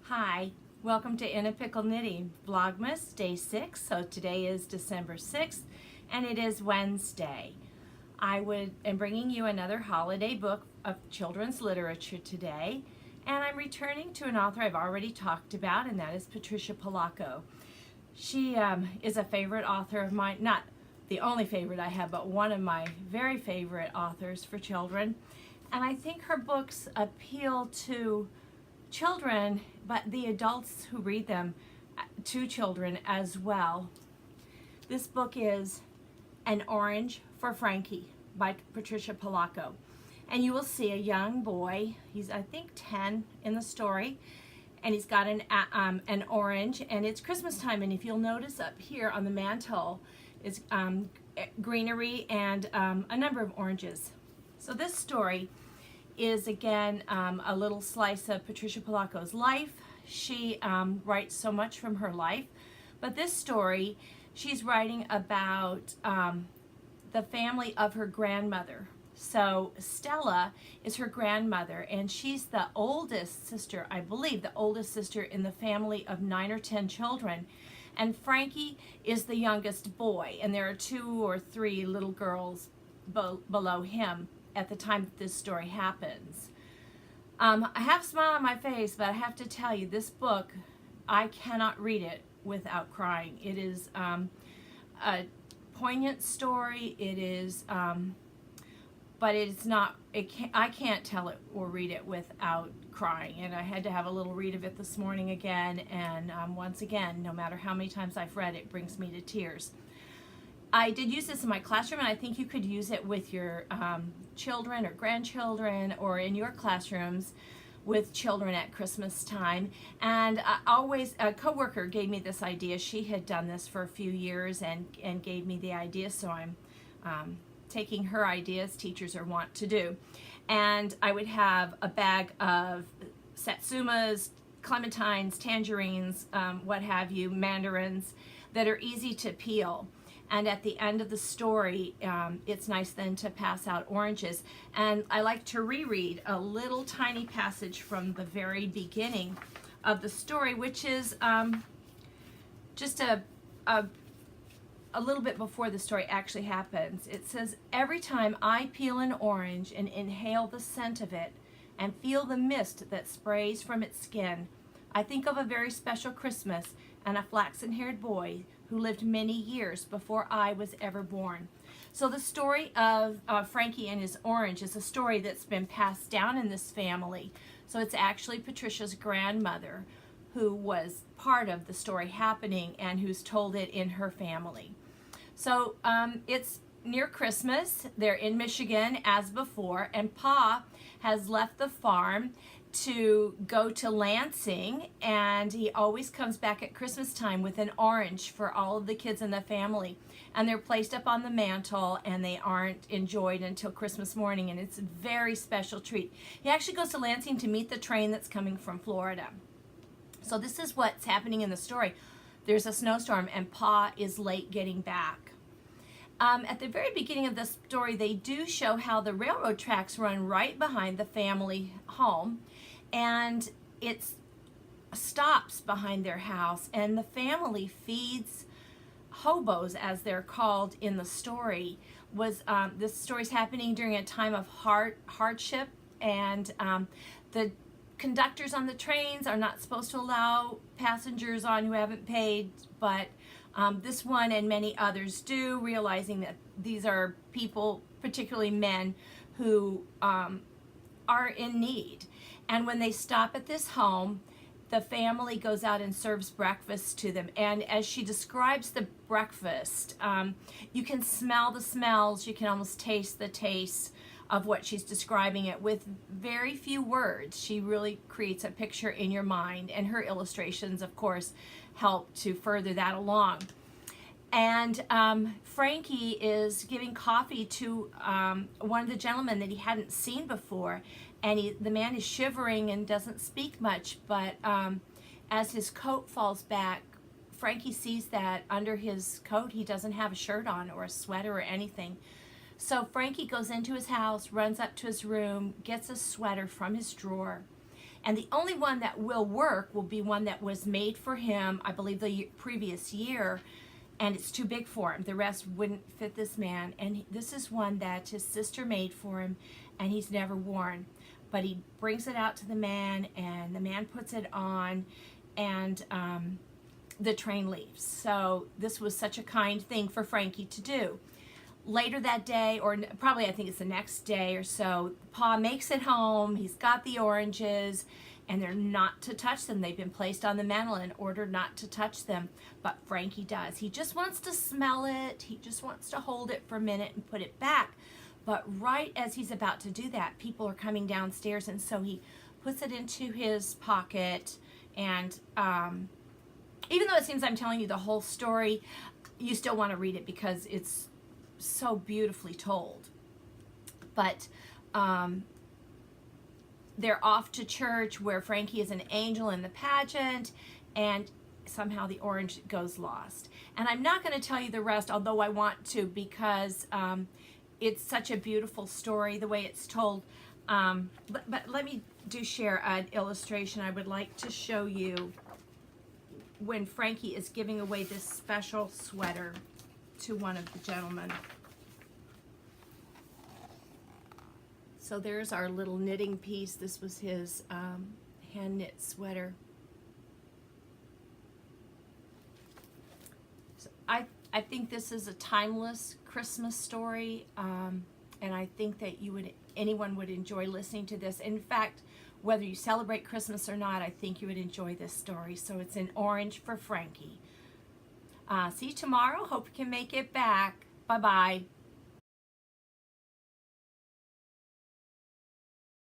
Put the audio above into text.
Hi, welcome to In a Pickle Knitting Vlogmas Day 6. So today is December 6th and it is Wednesday. am bringing you another holiday book of children's literature today, and I'm returning to an author I've already talked about, and that is Patricia Polacco. She is a favorite author of mine, not the only favorite I have, but one of my very favorite authors for children. And I think her books appeal to children, but the adults who read them to children as well. This book is An Orange for Frankie by Patricia Polacco. And you will see a young boy, he's I think 10 in the story, and he's got an orange, and it's Christmas time, and if you'll notice up here on the mantle is greenery and a number of oranges. So this story is again a little slice of Patricia Polacco's life. She writes so much from her life, but this story she's writing about the family of her grandmother. So Stella is her grandmother, and she's the oldest sister, I believe the oldest sister in the family of 9 or 10 children, and Frankie is the youngest boy, and there are 2 or 3 little girls below him at the time that this story happens. I have a smile on my face, but I have to tell you, this book, I cannot read it without crying. It is a poignant story. It is, but it's not. I can't tell it or read it without crying. And I had to have a little read of it this morning again. And once again, no matter how many times I've read it, it brings me to tears. I did use this in my classroom, and I think you could use it with your children or grandchildren, or in your classrooms with children at Christmas time. And a coworker gave me this idea. She had done this for a few years and gave me the idea, so I'm taking her ideas. Teachers are wont to do. And I would have a bag of satsumas, clementines, tangerines, what have you, mandarins that are easy to peel. And at the end of the story, it's nice then to pass out oranges. And I like to reread a little tiny passage from the very beginning of the story, which is just a little bit before the story actually happens. It says, "Every time I peel an orange and inhale the scent of it and feel the mist that sprays from its skin, I think of a very special Christmas and a flaxen-haired boy who lived many years before I was ever born." So the story of Frankie and his orange is a story that's been passed down in this family. So it's actually Patricia's grandmother who was part of the story happening and who's told it in her family. So it's near Christmas. They're in Michigan as before, and Pa has left the farm to go to Lansing, and he always comes back at Christmas time with an orange for all of the kids in the family, and they're placed up on the mantle, and they aren't enjoyed until Christmas morning, and it's a very special treat. He actually goes to Lansing to meet the train that's coming from Florida. So this is what's happening in the story. There's a snowstorm, and Pa is late getting back. At the very beginning of the story, they do show how the railroad tracks run right behind the family home, and it stops behind their house, and the family feeds hobos, as they're called in the story. This story's happening during a time of hardship, and the conductors on the trains are not supposed to allow passengers on who haven't paid, but this one and many others do, realizing that these are people, particularly men, who are in need. And when they stop at this home, the family goes out and serves breakfast to them. And as she describes the breakfast, you can smell the smells, you can almost taste the taste of what she's describing it with very few words. She really creates a picture in your mind, and her illustrations, of course, help to further that along. And Frankie is giving coffee to one of the gentlemen that he hadn't seen before, and the man is shivering and doesn't speak much, but as his coat falls back, Frankie sees that under his coat he doesn't have a shirt on or a sweater or anything. So Frankie goes into his house, runs up to his room, gets a sweater from his drawer, And the only one that will work will be one that was made for him, I believe, the previous year, and it's too big for him. The rest wouldn't fit this man. And this is one that his sister made for him, and he's never worn. But he brings it out to the man, and the man puts it on, and the train leaves. So this was such a kind thing for Frankie to do. Later that day, or probably I think it's the next day or so, Pa makes it home. He's got the oranges, and they're not to touch them. They've been placed on the mantle and ordered not to touch them, but Frankie does. He just wants to smell it. He just wants to hold it for a minute and put it back. But right as he's about to do that, people are coming downstairs, and so he puts it into his pocket. And even though it seems I'm telling you the whole story, you still want to read it because it's so beautifully told. But they're off to church where Frankie is an angel in the pageant, and somehow the orange goes lost. And I'm not going to tell you the rest, although I want to, because it's such a beautiful story the way it's told. But let me share an illustration. I would like to show you when Frankie is giving away this special sweater to one of the gentlemen. So there's our little knitting piece. This was his hand knit sweater. So I think this is a timeless Christmas story, and I think that anyone would enjoy listening to this. In fact, whether you celebrate Christmas or not, I think you would enjoy this story. So it's in orange for Frankie. See you tomorrow. Hope you can make it back. Bye-bye.